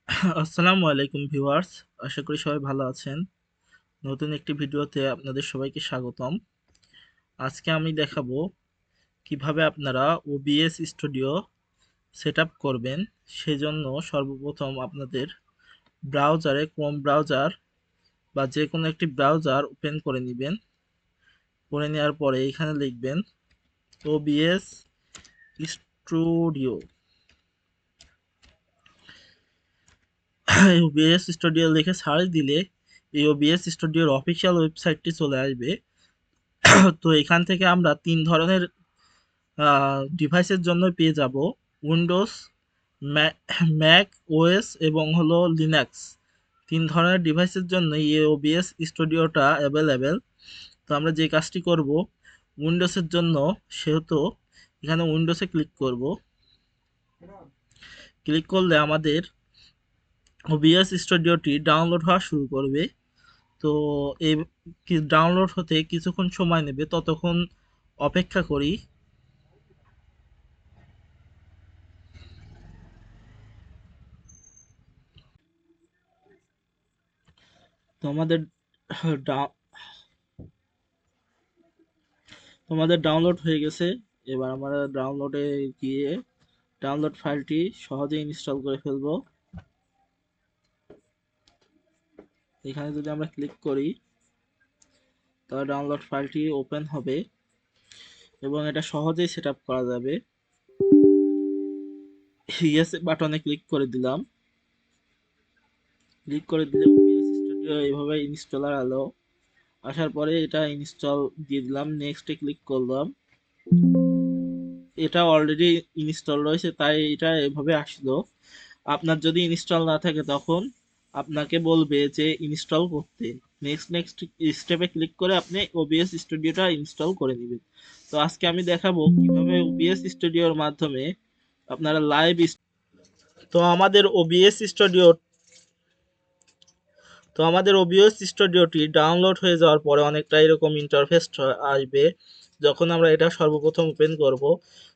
আসসালামু আলাইকুম ভিউয়ার্স, আশা করি সবাই ভালো আছেন। নতুন একটি ভিডিওতে আপনাদের সবাইকে স্বাগতম। আজকে আমি দেখাবো কিভাবে আপনারা ওবিএস স্টুডিও সেটআপ করবেন। সেজন্য সর্বপ্রথম আপনাদের ব্রাউজারে ক্রোম ব্রাউজার বা যে কোনো একটি ব্রাউজার ওপেন করে নেবেন। করে নেওয়ার পরে এখানে লিখবেন ওবিএস স্টুডিও। ওবিএস স্টুডিও লিখে সার্চ দিলে এই ওবিএস স্টুডিওর অফিসিয়াল ওয়েবসাইটটি চলে আসবে। তো এখান থেকে আমরা ৩ ধরনের ডিভাইসের জন্য পেয়ে যাব: উইন্ডোজ, ম্যাক ওএস এবং হলো লিনাক্স। ৩ ধরনের ডিভাইসের জন্য এই ওবিএস স্টুডিওটা অ্যাভেলেবেল। তো আমরা যে কাজটি করব, উইন্ডোজের জন্য সেহেতু এখানে উইন্ডোজে ক্লিক করব। ক্লিক করলে আমাদের ওবিএস স্টুডিওটি ডাউনলোড হওয়া শুরু করবে। তো এই ডাউনলোড হতে কিছুক্ষণ সময় নেবে, ততক্ষণ অপেক্ষা করি। তো আমাদের ডাউনলোড হয়ে গেছে। এবার আমরা ডাউনলোডে গিয়ে ডাউনলোড ফাইলটি সহজে ইনস্টল করে ফেলবো। এখানে যদি আমরা ক্লিক করি তাহলে ডাউনলোড ফাইলটি ওপেন হবে এবং এটা সহজেই সেট আপ করা যাবে। ইয়েস বাটনে ক্লিক করে দিলাম। ক্লিক করে দিলে ওবিএস স্টুডিও এইভাবে ইনস্টলার এলো। আসার পরে এটা ইনস্টল দিয়ে দিলাম, নেক্সটে ক্লিক করলাম। এটা অলরেডি ইনস্টল রয়েছে তাই এটা এভাবে আসলো। আপনার যদি ইনস্টল না থাকে তখন আপনাকে বলবে যে ইনস্টল করতে। নেক্সট নেক্সট স্টেপে ক্লিক করে আপনি ওবিএস স্টুডিওটা ইনস্টল করে নেবেন। তো আজকে আমি দেখাবো কিভাবে ওবিএস স্টুডিওর মাধ্যমে আপনারা লাইভ। তো আমাদের ওবিএস স্টুডিও তো আমাদের ওবিএস স্টুডিওটি ডাউনলোড হয়ে যাওয়ার পরে অনেকটা এরকম ইন্টারফেস আসবে যখন আমরা এটা সর্বপ্রথম ওপেন করব।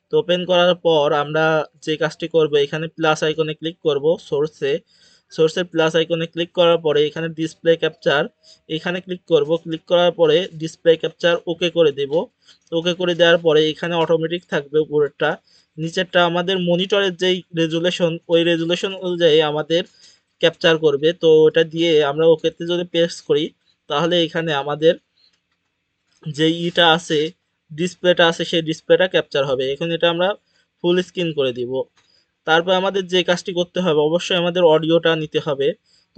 তো ওপেন করার পর আমরা যে কাজটি করব, এখানে প্লাস আইকনে ক্লিক করব। সোর্সের প্লাস আইকনে ক্লিক করার পরে এখানে ডিসপ্লে ক্যাপচার এখানে ক্লিক করব। ক্লিক করার পরে ডিসপ্লে ক্যাপচার ওকে করে দেব। ওকে করে দেওয়ার পরে এখানে অটোমেটিক থাকবে উপরেরটা। নিচেরটা আমাদের মনিটরের যেই রেজুলেশন, ওই রেজুলেশন অনুযায়ী আমাদের ক্যাপচার করবে। তো ওটা দিয়ে আমরা ওকেতে যদি প্রেস করি তাহলে এখানে আমাদের যে ইটা আছে, ডিসপ্লেটা আছে, সেই ডিসপ্লেটা ক্যাপচার হবে। এখন এটা আমরা ফুল স্ক্রিন করে দিব। তারপর আমাদের যে কাজটি করতে হবে, অবশ্যই আমাদের অডিওটা নিতে হবে।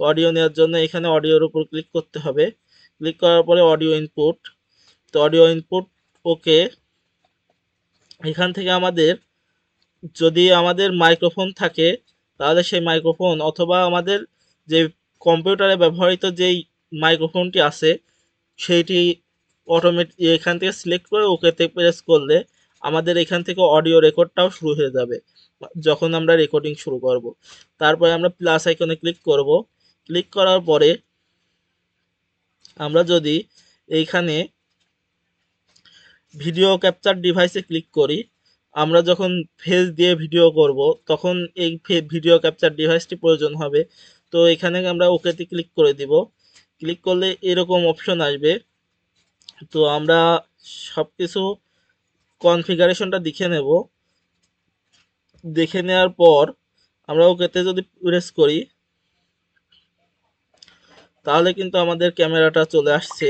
তো অডিও নেওয়ার জন্য এখানে অডিওর উপর ক্লিক করতে হবে। ক্লিক করার পরে অডিও ইনপুট। তো অডিও ইনপুট ওকে। এখান থেকে আমাদের যদি আমাদের মাইক্রোফোন থাকে তাহলে সেই মাইক্রোফোন, অথবা আমাদের যে কম্পিউটারে ব্যবহৃত যেই মাইক্রোফোনটি আছে সেইটি অটোমেটিক এখান থেকে সিলেক্ট করে ওকেতে প্রেস করলে আমাদের এখান থেকে অডিও রেকর্ডটাও শুরু হয়ে যাবে যখন আমরা রেকর্ডিং শুরু করব। তারপরে আমরা প্লাস আইকনে ক্লিক করব। ক্লিক করার পরে আমরা যদি এইখানে ভিডিও ক্যাপচার ডিভাইসে ক্লিক করি, আমরা যখন ফেস দিয়ে ভিডিও করব তখন এই ভিডিও ক্যাপচার ডিভাইসটি প্রয়োজন হবে। তো এখানে আমরা ওকেতে ক্লিক করে দিব। ক্লিক করলে এরকম অপশন আসবে। তো আমরা সব কিছু কনফিগারেশনটা দেখে নেব। দেখে নেওয়ার পর আমরা ওকেতে যদি প্রেস করি তাহলে কিন্তু আমাদের ক্যামেরাটা চলে আসছে।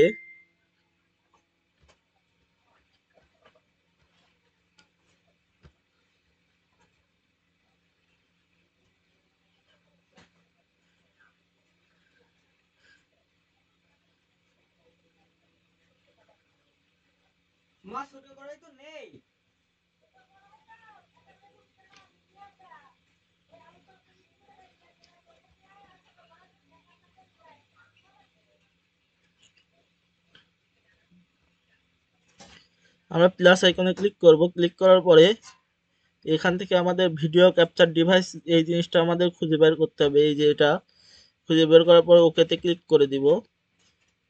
আমরা প্লাস আইকনে ক্লিক করব। ক্লিক করার পরে এখান থেকে আমাদের ভিডিও ক্যাপচার ডিভাইস এই জিনিসটা আমাদের খুঁজে বের করতে হবে। এই যে এটা খুঁজে বের করার পরে ওকেতে ক্লিক করে দিব।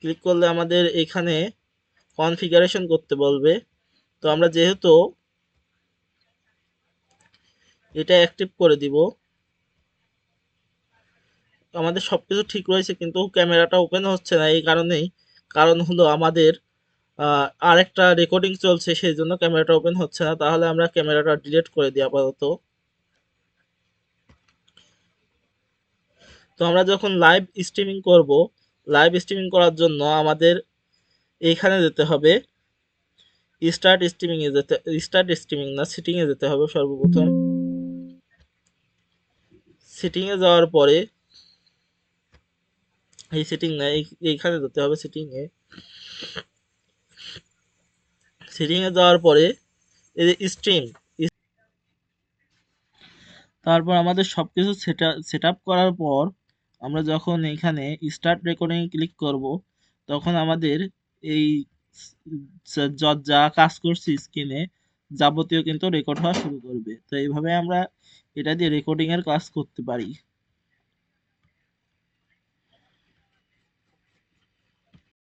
ক্লিক করলে আমাদের এখানে কনফিগারেশন করতে বলবে। তো আমরা যেহেতু এটা অ্যাক্টিভ করে দিব, আমাদের সবকিছু ঠিক রয়েছে কিন্তু ক্যামেরাটা ওপেন হচ্ছে না, এই কারণেই। কারণ হলো আমাদের আরেকটা রেকর্ডিং চলছে, সেই জন্য ক্যামেরাটা ওপেন হচ্ছে না। তাহলে আমরা ক্যামেরাটা ডিলিট করে দিই আপাতত। তো আমরা যখন লাইভ স্ট্রিমিং করব, লাইভ স্ট্রিমিং করার জন্য আমাদের এইখানে যেতে হবে, স্টার্ট স্ট্রিমিং না, সিটিং এ যেতে হবে সর্বপ্রথম। সিটিং এ যাওয়ার পরে, এই সিটিং না, এইখানে যেতে হবে সিটিং এ। সিটিং এ যাওয়ার পরে এই যে স্ট্রিম, তারপর আমাদের সবকিছু সেট আপ করার পর আমরা যখন এখানে স্টার্ট রেকর্ডিং ক্লিক করব, তখন আমাদের এই যা কাজ করছি স্ক্রিনে যাবতীয় কিন্তু রেকর্ড হওয়া শুরু করবে। তো এইভাবে আমরা এটা দিয়ে রেকর্ডিং এর কাজ করতে পারি।